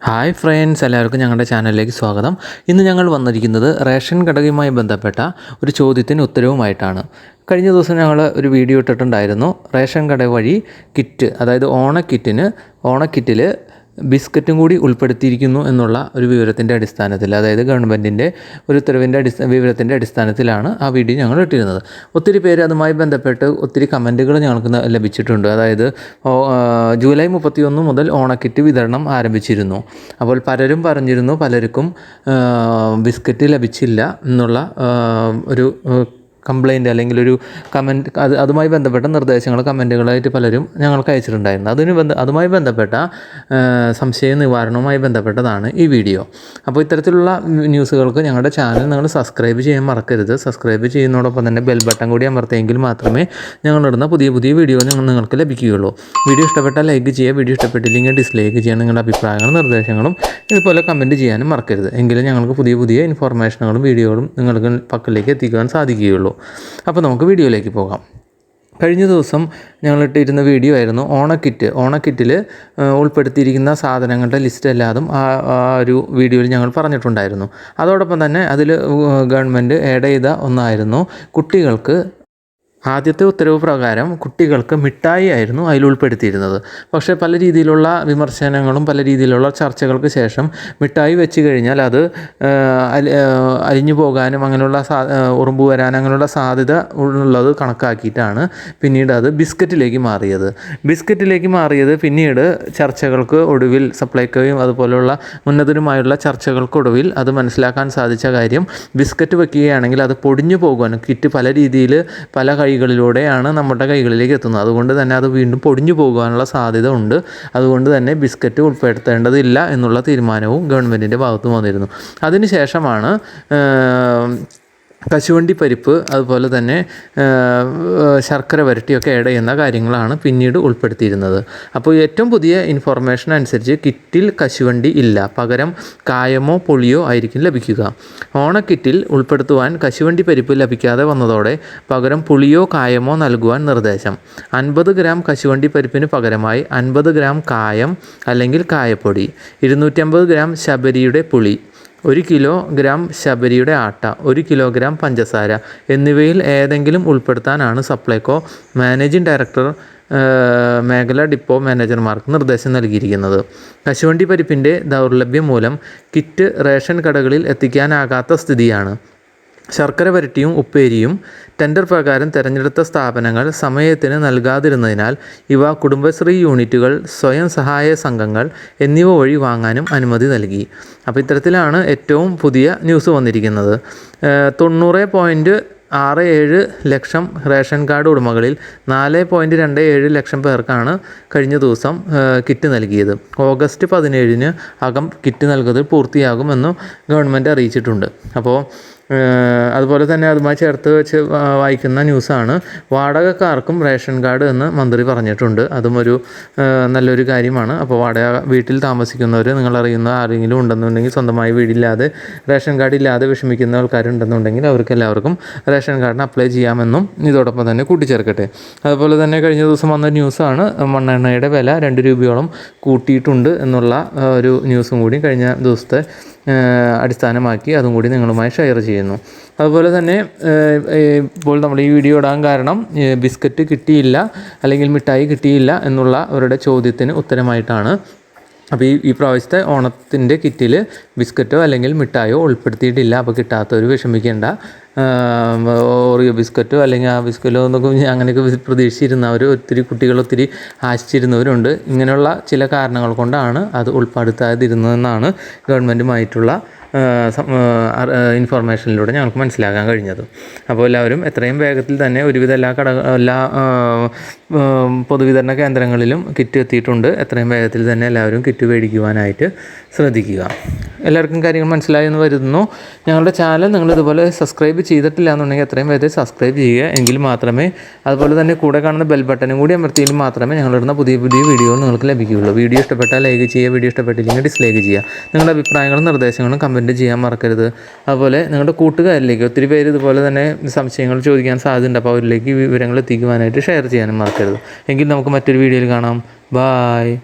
Hi friends, എല്ലാവർക്കും ഞങ്ങളുടെ ചാനലിലേക്ക് സ്വാഗതം. ഇന്ന് ഞങ്ങൾ വന്നിരിക്കുന്നത് റേഷൻ ഘടകവുമായി ബന്ധപ്പെട്ട ഒരു ചോദ്യത്തിന് ഉത്തരവുമായിട്ടാണ്. കഴിഞ്ഞ ദിവസം ഞങ്ങൾ ഒരു വീഡിയോ ഇട്ടിട്ടുണ്ടായിരുന്നു. റേഷൻ കട വഴി കിറ്റ്, അതായത് ഓണക്കിറ്റിൽ ബിസ്ക്കറ്റും കൂടി ഉൾപ്പെടുത്തിയിരിക്കുന്നു എന്നുള്ള ഒരു വിവരത്തിൻ്റെ അടിസ്ഥാനത്തിൽ, അതായത് ഗവൺമെൻറ്റിൻ്റെ ഒരു ഉത്തരവിൻ്റെ വിവരത്തിൻ്റെ അടിസ്ഥാനത്തിലാണ് ആ വീഡിയോ ഞങ്ങൾ ഇട്ടിരുന്നത്. ഒത്തിരി പേര് അതുമായി ബന്ധപ്പെട്ട് ഒത്തിരി കമൻറ്റുകൾ ഞങ്ങൾക്ക് ലഭിച്ചിട്ടുണ്ട്. അതായത് ജൂലൈ 31 മുതൽ ഓണക്കിറ്റ് വിതരണം ആരംഭിച്ചിരുന്നു. അപ്പോൾ പലർക്കും ബിസ്ക്കറ്റ് ലഭിച്ചില്ല എന്നുള്ള ഒരു കംപ്ലയിൻ്റ് അല്ലെങ്കിൽ ഒരു കമൻറ്റ്, അതുമായി ബന്ധപ്പെട്ട നിർദ്ദേശങ്ങൾ കമൻറ്റുകളായിട്ട് പലരും ഞങ്ങൾക്ക് അയച്ചിട്ടുണ്ടായിരുന്നു. അതുമായി ബന്ധപ്പെട്ട സംശയ നിവാരണവുമായി ബന്ധപ്പെട്ടതാണ് ഈ വീഡിയോ. അപ്പോൾ ഇത്തരത്തിലുള്ള ന്യൂസുകൾക്ക് ഞങ്ങളുടെ ചാനൽ നിങ്ങൾ സബ്സ്ക്രൈബ് ചെയ്യാൻ മറക്കരുത്. സബ്സ്ക്രൈബ് ചെയ്യുന്നതോടൊപ്പം തന്നെ ബെൽ ബട്ടൺ കൂടി അമർത്തിയെങ്കിൽ മാത്രമേ ഞങ്ങളിടുന്ന പുതിയ വീഡിയോ നിങ്ങൾക്ക് ലഭിക്കുകയുള്ളൂ. വീഡിയോ ഇഷ്ടപ്പെട്ടാൽ ലൈക്ക് ചെയ്യുക, വീഡിയോ ഇഷ്ടപ്പെട്ടില്ലെങ്കിൽ ഡിസ്ലൈക്ക് ചെയ്യാൻ നിങ്ങളുടെ അഭിപ്രായങ്ങളും നിർദ്ദേശങ്ങളും ഇതുപോലെ കമൻറ്റ് ചെയ്യാനും മറക്കരുത്. എങ്കിലും ഞങ്ങൾക്ക് പുതിയ ഇൻഫോർമേഷനുകളും വീഡിയോകളും നിങ്ങൾക്ക് പക്കലേക്ക് എത്തിക്കുവാൻ സാധിക്കുകയുള്ളൂ. അപ്പോൾ നമുക്ക് വീഡിയോയിലേക്ക് പോകാം. കഴിഞ്ഞ ദിവസം ഞങ്ങളിട്ടിരുന്ന വീഡിയോ ആയിരുന്നു ഓണക്കിറ്റിൽ ഉൾപ്പെടുത്തിയിരിക്കുന്ന സാധനങ്ങളുടെ ലിസ്റ്റ് എല്ലാതും ആ ഒരു വീഡിയോയിൽ ഞങ്ങൾ പറഞ്ഞിട്ടുണ്ടായിരുന്നു. അതോടൊപ്പം തന്നെ അതിൽ ഗവൺമെൻറ് ആഡ് ചെയ്ത ഒന്നായിരുന്നു കുട്ടികൾക്ക്. ആദ്യത്തെ ഉത്തരവ് പ്രകാരം കുട്ടികൾക്ക് മിഠായി ആയിരുന്നു അതിൽ ഉൾപ്പെടുത്തിയിരുന്നത്. പക്ഷേ പല രീതിയിലുള്ള വിമർശനങ്ങളും പല രീതിയിലുള്ള ചർച്ചകൾക്ക് ശേഷം മിഠായി വെച്ച് കഴിഞ്ഞാൽ അത് അലിഞ്ഞു പോകാനും അങ്ങനെയുള്ള ഉറുമ്പ് വരാൻ അങ്ങനെയുള്ള സാധ്യത ഉള്ളത് കണക്കാക്കിയിട്ടാണ് പിന്നീട് അത് ബിസ്ക്കറ്റിലേക്ക് മാറിയത്. പിന്നീട് ചർച്ചകൾക്ക് ഒടുവിൽ സപ്ലൈകോയും അതുപോലെയുള്ള ഉന്നതരുമായുള്ള ചർച്ചകൾക്കൊടുവിൽ അത് മനസ്സിലാക്കാൻ സാധിച്ച കാര്യം, ബിസ്ക്കറ്റ് വെക്കുകയാണെങ്കിൽ അത് പൊടിഞ്ഞു പോകുവാനും കിറ്റ് പല രീതിയിൽ പല കൈകളിലൂടെയാണ് നമ്മുടെ കൈകളിലേക്ക് എത്തുന്നത്. അതുകൊണ്ട് തന്നെ അത് വീണ്ടും പൊടിഞ്ഞു പോകാനുള്ള സാധ്യത ഉണ്ട്. അതുകൊണ്ട് തന്നെ ബിസ്ക്കറ്റ് ഉൾപ്പെടുത്തേണ്ടതില്ല എന്നുള്ള തീരുമാനവും ഗവൺമെൻറ്റിൻ്റെ ഭാഗത്ത് വന്നിരുന്നു. അതിനുശേഷമാണ് കശുവണ്ടി പരിപ്പ് അതുപോലെ തന്നെ ശർക്കര വരട്ടിയൊക്കെ ആഡ് ചെയ്യുന്ന കാര്യങ്ങളാണ് പിന്നീട് ഉൾപ്പെടുത്തിയിരുന്നത്. അപ്പോൾ ഏറ്റവും പുതിയ ഇൻഫോർമേഷൻ അനുസരിച്ച് കിറ്റിൽ കശുവണ്ടി ഇല്ല, പകരം കായമോ പുളിയോ ആയിരിക്കും ലഭിക്കുക. ഓണക്കിറ്റിൽ ഉൾപ്പെടുത്തുവാൻ കശുവണ്ടി പരിപ്പ് ലഭിക്കാതെ വന്നതോടെ പകരം പുളിയോ കായമോ നൽകുവാൻ നിർദ്ദേശം. 50 ഗ്രാം കശുവണ്ടി പരിപ്പിന് പകരമായി 50 ഗ്രാം കായം അല്ലെങ്കിൽ കായപ്പൊടി, 250 ഗ്രാം ശബരിയുടെ പുളി, 1 കിലോഗ്രാം ശബരിയുടെ ആട്ട, 1 കിലോഗ്രാം പഞ്ചസാര എന്നിവയിൽ ഏതെങ്കിലും ഉൾപ്പെടുത്താനാണ് സപ്ലൈകോ മാനേജിംഗ് ഡയറക്ടർ മേഖല ഡിപ്പോ മാനേജർമാർക്ക് നിർദ്ദേശം നൽകിയിരിക്കുന്നത്. കശുവണ്ടി പരിപ്പിൻ്റെ ദൗർലഭ്യം മൂലം കിറ്റ് റേഷൻ കടകളിൽ എത്തിക്കാനാകാത്ത സ്ഥിതിയാണ്. ശർക്കര വരട്ടിയും ഉപ്പേരിയും ടെൻഡർ പ്രകാരം തിരഞ്ഞെടുത്ത സ്ഥാപനങ്ങൾ സമയത്തിന് നൽകാതിരുന്നതിനാൽ ഇവ കുടുംബശ്രീ യൂണിറ്റുകൾ, സ്വയം സഹായ സംഘങ്ങൾ എന്നിവ വഴി വാങ്ങാനും അനുമതി നൽകി. അപ്പോൾ ഇത്തരത്തിലാണ് ഏറ്റവും പുതിയ ന്യൂസ് വന്നിരിക്കുന്നത്. 90.67 ലക്ഷം റേഷൻ കാർഡ് ഉടമകളിൽ 4.27 ലക്ഷം പേർക്കാണ് കഴിഞ്ഞ ദിവസം കിറ്റ് നൽകിയത്. ഓഗസ്റ്റ് 17 അകം കിറ്റ് നൽകുന്നത് പൂർത്തിയാകുമെന്നും ഗവൺമെൻറ് അറിയിച്ചിട്ടുണ്ട്. അപ്പോൾ അതുപോലെ തന്നെ അതുമായി ചേർത്ത് വെച്ച് വായിക്കുന്ന ന്യൂസാണ്, വാടകക്കാർക്കും റേഷൻ കാർഡ് എന്ന് മന്ത്രി പറഞ്ഞിട്ടുണ്ട്. അതും ഒരു നല്ലൊരു കാര്യമാണ്. അപ്പോൾ വീട്ടിൽ താമസിക്കുന്നവർ, നിങ്ങളറിയുന്ന ആരെങ്കിലും ഉണ്ടെന്നുണ്ടെങ്കിൽ, സ്വന്തമായി വീടില്ലാതെ റേഷൻ കാർഡ് ഇല്ലാതെ വിഷമിക്കുന്ന ആൾക്കാരുണ്ടെന്നുണ്ടെങ്കിൽ അവർക്ക് എല്ലാവർക്കും റേഷൻ കാർഡിന് അപ്ലൈ ചെയ്യാമെന്നും ഇതോടൊപ്പം തന്നെ കൂട്ടിച്ചേർക്കട്ടെ. അതുപോലെ തന്നെ കഴിഞ്ഞ ദിവസം വന്ന ന്യൂസാണ്, മണ്ണെണ്ണയുടെ വില 2 രൂപയോളം കൂട്ടിയിട്ടുണ്ട് എന്നുള്ള ഒരു ന്യൂസും കൂടി കഴിഞ്ഞ ദിവസത്തെ അടിസ്ഥാനമാക്കി അതും കൂടി നിങ്ങളുമായി ഷെയർ ചെയ്യുന്നു. അതുപോലെ തന്നെ ഇപ്പോൾ നമ്മൾ ഈ വീഡിയോ ഇടാൻ കാരണം ബിസ്ക്കറ്റ് കിട്ടിയില്ല അല്ലെങ്കിൽ മിഠായി കിട്ടിയില്ല എന്നുള്ള അവരുടെ ചോദ്യത്തിന് ഉത്തരമായിട്ടാണ്. അപ്പോൾ ഈ പ്രാവശ്യത്തെ ഓണത്തിൻ്റെ കിറ്റിൽ ബിസ്ക്കറ്റോ അല്ലെങ്കിൽ മിഠായോ ഉൾപ്പെടുത്തിയിട്ടില്ല. അപ്പോൾ കിട്ടാത്തവർ വിഷമിക്കേണ്ട. ഓറിയോ ബിസ്ക്കറ്റോ അല്ലെങ്കിൽ ആ ബിസ്ക്കറ്റോ എന്നൊക്കെ അങ്ങനെയൊക്കെ പ്രതീക്ഷിച്ചിരുന്നവർ, ഒത്തിരി കുട്ടികൾ ഒത്തിരി ആശിച്ചിരുന്നവരുണ്ട്. ഇങ്ങനെയുള്ള ചില കാരണങ്ങൾ കൊണ്ടാണ് അത് ഉൾപ്പെടുത്താതിരുന്നതെന്നാണ് ഗവൺമെൻറ്റുമായിട്ടുള്ള ഇൻഫോർമേഷനിലൂടെ ഞങ്ങൾക്ക് മനസ്സിലാക്കാൻ കഴിഞ്ഞത്. അപ്പോൾ എല്ലാവരും എത്രയും വേഗത്തിൽ തന്നെ ഒരുവിധ എല്ലാ പൊതുവിതരണ കേന്ദ്രങ്ങളിലും കിറ്റ് എത്തിയിട്ടുണ്ട്. എത്രയും വേഗത്തിൽ തന്നെ എല്ലാവരും കിറ്റ് മേടിക്കുവാനായിട്ട് ശ്രദ്ധിക്കുക. എല്ലാവർക്കും കാര്യങ്ങൾ മനസ്സിലായി എന്ന് വരുന്നു. ഞങ്ങളുടെ ചാനൽ നിങ്ങളിതുപോലെ സബ്സ്ക്രൈബ് ചെയ്തിട്ടില്ല എന്നുണ്ടെങ്കിൽ എത്രയും വേഗത്തിൽ സബ്സ്ക്രൈബ് ചെയ്യുക. എങ്കിൽ മാത്രമേ, അതുപോലെ തന്നെ കൂടെ കാണുന്ന ബെൽ ബട്ടനും കൂടി അമർത്തിയെങ്കിൽ മാത്രമേ ഞങ്ങളിടുന്ന പുതിയ വീഡിയോകൾ നിങ്ങൾക്ക് ലഭിക്കുകയുള്ളൂ. വീഡിയോ ഇഷ്ടപ്പെട്ടാൽ ലൈക്ക് ചെയ്യുക, വീഡിയോ ഇഷ്ടപ്പെട്ടില്ലെങ്കിൽ ഡിസ്ലൈക്ക് ചെയ്യുക. നിങ്ങളുടെ അഭിപ്രായങ്ങളും നിർദ്ദേശങ്ങളും കമൻറ്റ് ചെയ്യാൻ മറക്കരുത്. അതുപോലെ നിങ്ങളുടെ കൂട്ടുകാരിലേക്ക്, ഒത്തിരി പേര് ഇതുപോലെ തന്നെ സംശയങ്ങൾ ചോദിക്കാൻ സാധ്യതയുണ്ട്. അപ്പോൾ അവരിലേക്ക് വിവരങ്ങൾ എത്തിക്കുവാനായിട്ട് ഷെയർ ചെയ്യാനും മറക്കരുത്. എങ്കിൽ നമുക്ക് മറ്റൊരു വീഡിയോയിൽ കാണാം. ബായ്.